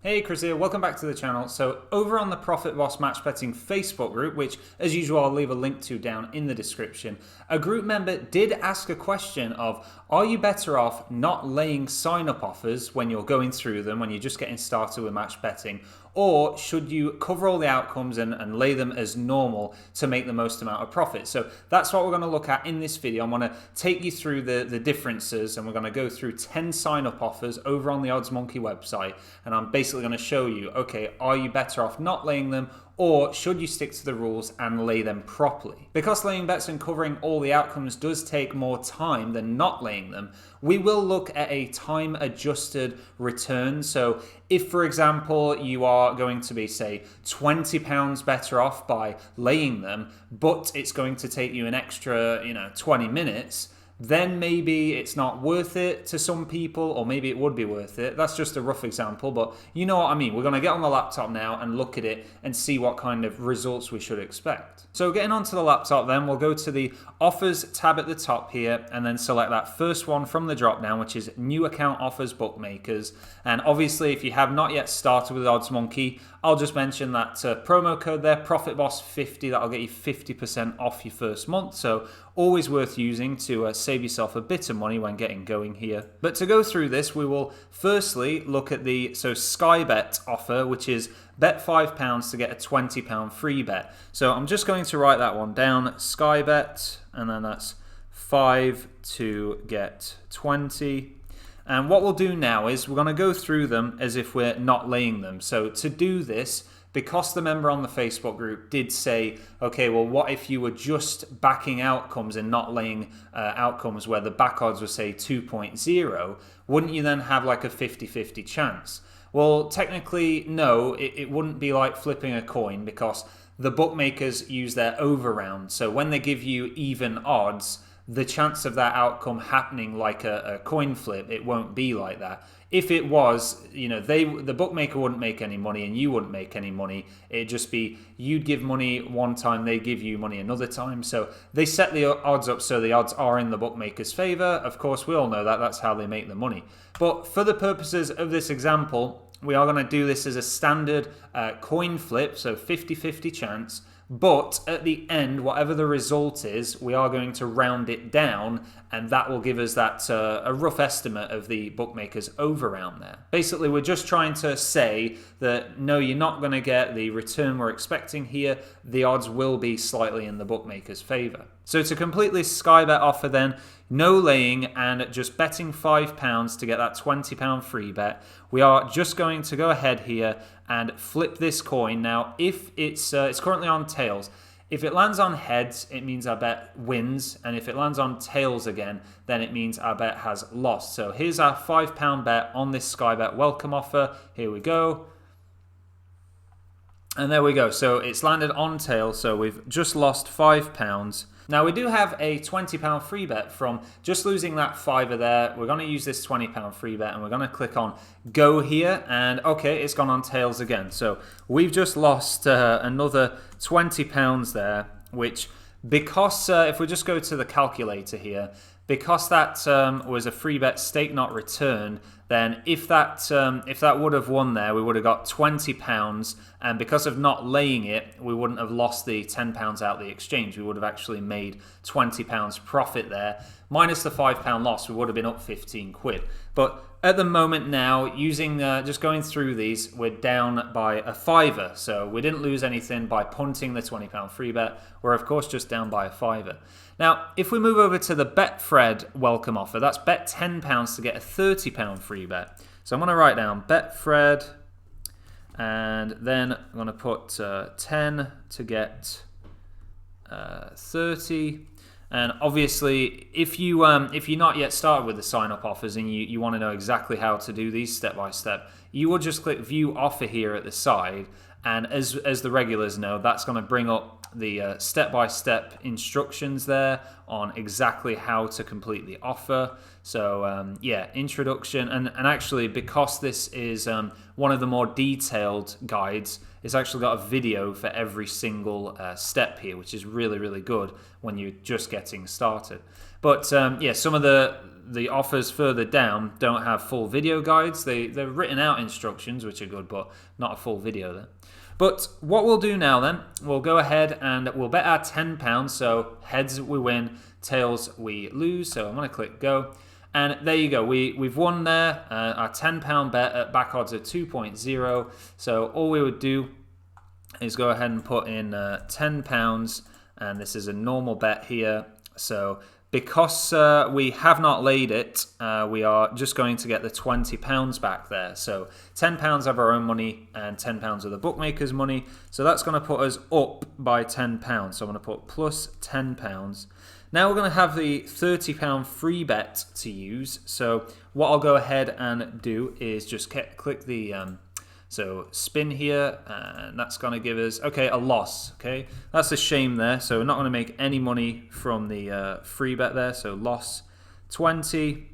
Hey, Chris here, welcome back to the channel. So over on the Profit Boss Match Betting Facebook group, which as usual I'll leave a link to down in the description, a group member did ask a question of, are you better off not laying sign-up offers when you're going through them, when you're just getting started with match betting, or should you cover all the outcomes and lay them as normal to make the most amount of profit? So that's what we're going to look at in this video. I'm going to take you through the differences, and we're going to go through 10 sign-up offers over on the Odds Monkey website, and I'm basically going to show you, okay, are you better off not laying them, or should you stick to the rules and lay them properly? Because laying bets and covering all the outcomes does take more time than not laying them, we will look at a time-adjusted return. So if, for example, you are going to be, say, £20 better off by laying them, but it's going to take you an extra, 20 minutes, then maybe it's not worth it to some people, or maybe it would be worth it. That's just a rough example, but you know what I mean. We're going to get on the laptop now and look at it and see what kind of results we should expect. So getting onto the laptop then, we'll go to the offers tab at the top here and then select that first one from the drop down, which is new account offers bookmakers. And obviously if you have not yet started with Odds Monkey, I'll just mention that promo code there, ProfitBoss50, that'll get you 50% off your first month. So always worth using to save yourself a bit of money when getting going here. But to go through this, we will firstly look at the Sky Bet offer, which is bet £5 to get a £20 free bet. So I'm just going to write that one down, Sky Bet, and then that's 5 to get 20. And what we'll do now is we're going to go through them as if we're not laying them. So to do this, because the member on the Facebook group did say, okay, well, what if you were just backing outcomes and not laying outcomes where the back odds were, say, 2.0, wouldn't you then have like a 50-50 chance? Well, technically, no, it wouldn't be like flipping a coin, because the bookmakers use their over round. So when they give you even odds, the chance of that outcome happening like a coin flip, it won't be like that. If it was, the bookmaker wouldn't make any money and you wouldn't make any money. It'd just be you'd give money one time, they give you money another time. So they set the odds up so the odds are in the bookmaker's favor. Of course, we all know that. That's how they make the money. But for the purposes of this example, we are going to do this as a standard coin flip, so 50-50 chance. But at the end, whatever the result is, we are going to round it down, and that will give us that a rough estimate of the bookmaker's over round there. Basically, we're just trying to say that no, you're not going to get the return we're expecting here. The odds will be slightly in the bookmaker's favor. So to complete this Sky Bet offer then, no laying and just betting £5 to get that £20 free bet, we are just going to go ahead here and flip this coin. Now, if it's currently on tails, if it lands on heads, it means our bet wins, and if it lands on tails again, then it means our bet has lost. So here's our £5 bet on this Sky Bet welcome offer. Here we go. And there we go. So it's landed on tails, so we've just lost £5. Now we do have a £20 free bet from just losing that fiver there. We're going to use this £20 free bet and we're going to click on go here, and okay, it's gone on tails again. So we've just lost another £20 there, which because if we just go to the calculator here, because that was a free bet stake not returned, then if that would have won there, we would have got £20, and because of not laying it, we wouldn't have lost the £10 out the exchange. We would have actually made £20 profit there. Minus the £5 loss, we would have been up 15 quid. But at the moment now, using just going through these, we're down by a fiver. So we didn't lose anything by punting the £20 free bet. We're of course just down by a fiver. Now, if we move over to the Betfred welcome offer, that's bet £10 to get a £30 free bet. So I'm going to write down Betfred, and then I'm going to put 10 to get 30. And obviously, if you're not yet started with the sign-up offers and you want to know exactly how to do these step by step, you will just click View Offer here at the side, and as the regulars know, that's going to bring up the step-by-step instructions there on exactly how to complete the offer. So yeah, introduction, and actually because this is one of the more detailed guides, it's actually got a video for every single step here, which is really, really good when you're just getting started. But yeah, some of the the offers further down don't have full video guides. They're written out instructions, which are good, but not a full video there. But what we'll do now then, we'll go ahead and we'll bet our £10. So heads we win, tails we lose. So I'm going to click go. And there you go. We've won there. Our £10 bet at back odds of 2.0. So all we would do is go ahead and put in £10. And this is a normal bet here. So because we have not laid it, we are just going to get the £20 back there. So £10 of our own money and £10 of the bookmaker's money. So that's going to put us up by £10. So I'm going to put plus £10. Now we're going to have the £30 free bet to use. So what I'll go ahead and do is just click the so spin here, and that's going to give us, okay, a loss. Okay, that's a shame there. So we're not going to make any money from the free bet there. So loss 20.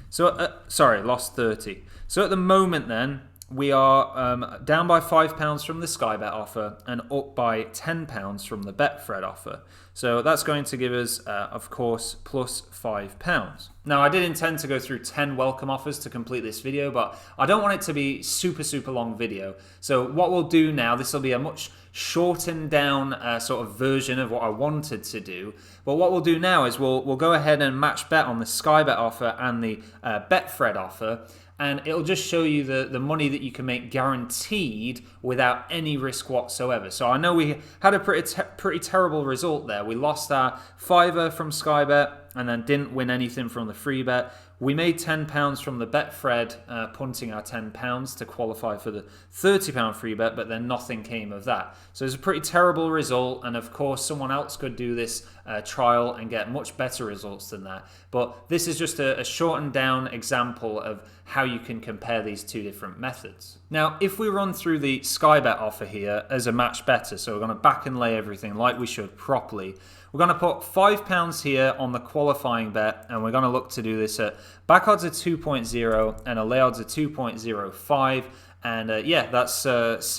So sorry, loss 30. So at the moment then, we are down by £5 from the Sky Bet offer and up by £10 from the Betfred offer. So that's going to give us, of course, plus £5. Now, I did intend to go through 10 welcome offers to complete this video, but I don't want it to be super long video. So what we'll do now, this will be a much shortened down sort of version of what I wanted to do. But what we'll do now is we'll go ahead and match bet on the Sky Bet offer and the Betfred offer. And it'll just show you the money that you can make guaranteed without any risk whatsoever. So I know we had a pretty terrible result there. We lost our £5 from Sky Bet and then didn't win anything from the free bet. We made £10 from the Betfred, punting our £10 to qualify for the £30 free bet, but then nothing came of that. So it's a pretty terrible result, and of course someone else could do this trial and get much better results than that. But this is just a shortened down example of how you can compare these two different methods. Now, if we run through the Sky Bet offer here as a match better, so we're going to back and lay everything like we should properly, we're going to put £5 here on the qualifying bet, and we're going to look to do this at back odds of 2.0 and a lay odds of 2.05. And yeah, that's that's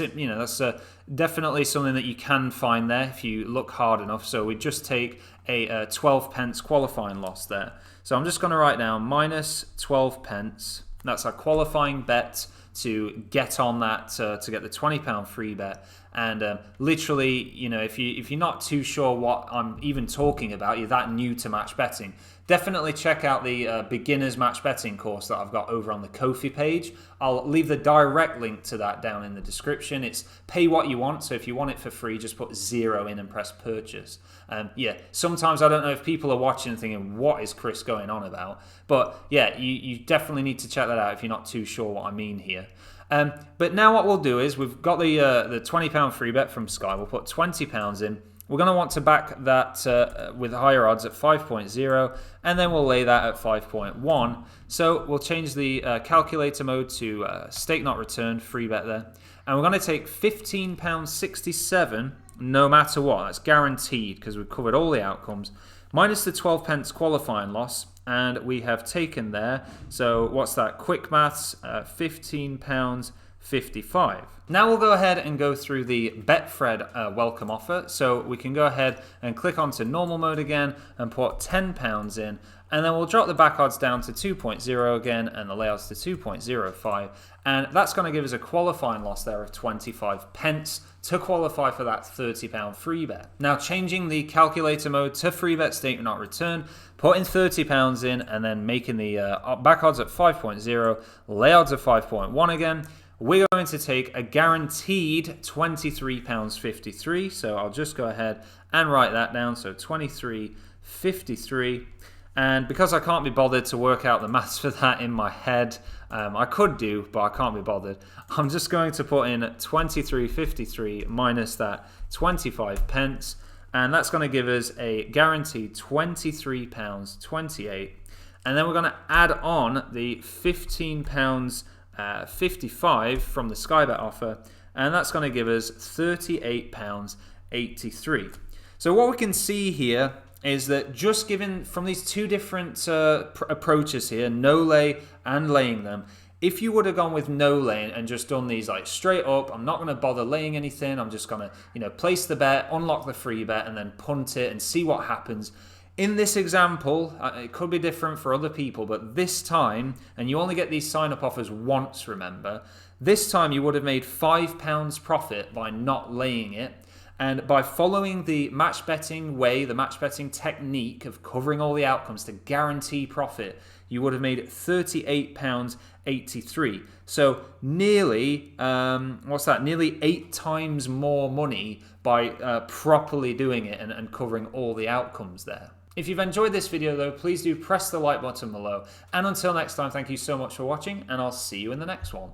definitely something that you can find there if you look hard enough. So we just take a 12 pence qualifying loss there. So I'm just going to write down minus 12 pence. That's our qualifying bet to get on that to get the £20 free bet. And literally, if you're not too sure what I'm even talking about, you're that new to match betting, definitely check out the beginners match betting course that I've got over on the Ko-fi page. I'll leave the direct link to that down in the description. It's pay what you want, so if you want it for free, just put 0 in and press purchase. Yeah, sometimes I don't know if people are watching and thinking, what is Chris going on about? But yeah, you definitely need to check that out if you're not too sure what I mean here. But now what we'll do is we've got the £20 free bet from Sky. We'll put £20 in. We're going to want to back that with higher odds at 5.0, and then we'll lay that at 5.1. So we'll change the calculator mode to stake not returned, free bet there. And we're going to take £15.67 no matter what. That's guaranteed because we've covered all the outcomes. Minus the 12 pence qualifying loss. And we have taken there, so what's that? Quick maths, £15.55. Now we'll go ahead and go through the Betfred welcome offer. So we can go ahead and click onto normal mode again and put £10 in. And then we'll drop the back odds down to 2.0 again and the lay odds to 2.05. And that's going to give us a qualifying loss there of 25 pence to qualify for that £30 free bet. Now changing the calculator mode to free bet stake not return, putting £30 in and then making the back odds at 5.0, lay odds at 5.1 again. We're going to take a guaranteed £23.53. So I'll just go ahead and write that down. So £23.53. And because I can't be bothered to work out the maths for that in my head, I could do, but I can't be bothered. I'm just going to put in 23.53 minus that 25 pence. And that's going to give us a guaranteed £23.28. And then we're going to add on the £15.55 from the Sky Bet offer. And that's going to give us £38.83. So what we can see here is that just given from these two different approaches here, no lay and laying them, if you would have gone with no laying and just done these like straight up, I'm not going to bother laying anything, I'm just going to place the bet, unlock the free bet and then punt it and see what happens. In this example, it could be different for other people, but this time, and you only get these sign-up offers once, remember, this time you would have made £5 profit by not laying it. And by following the match betting way, the match betting technique of covering all the outcomes to guarantee profit, you would have made £38.83. So nearly, nearly 8 times more money by properly doing it and covering all the outcomes there. If you've enjoyed this video though, please do press the like button below. And until next time, thank you so much for watching, and I'll see you in the next one.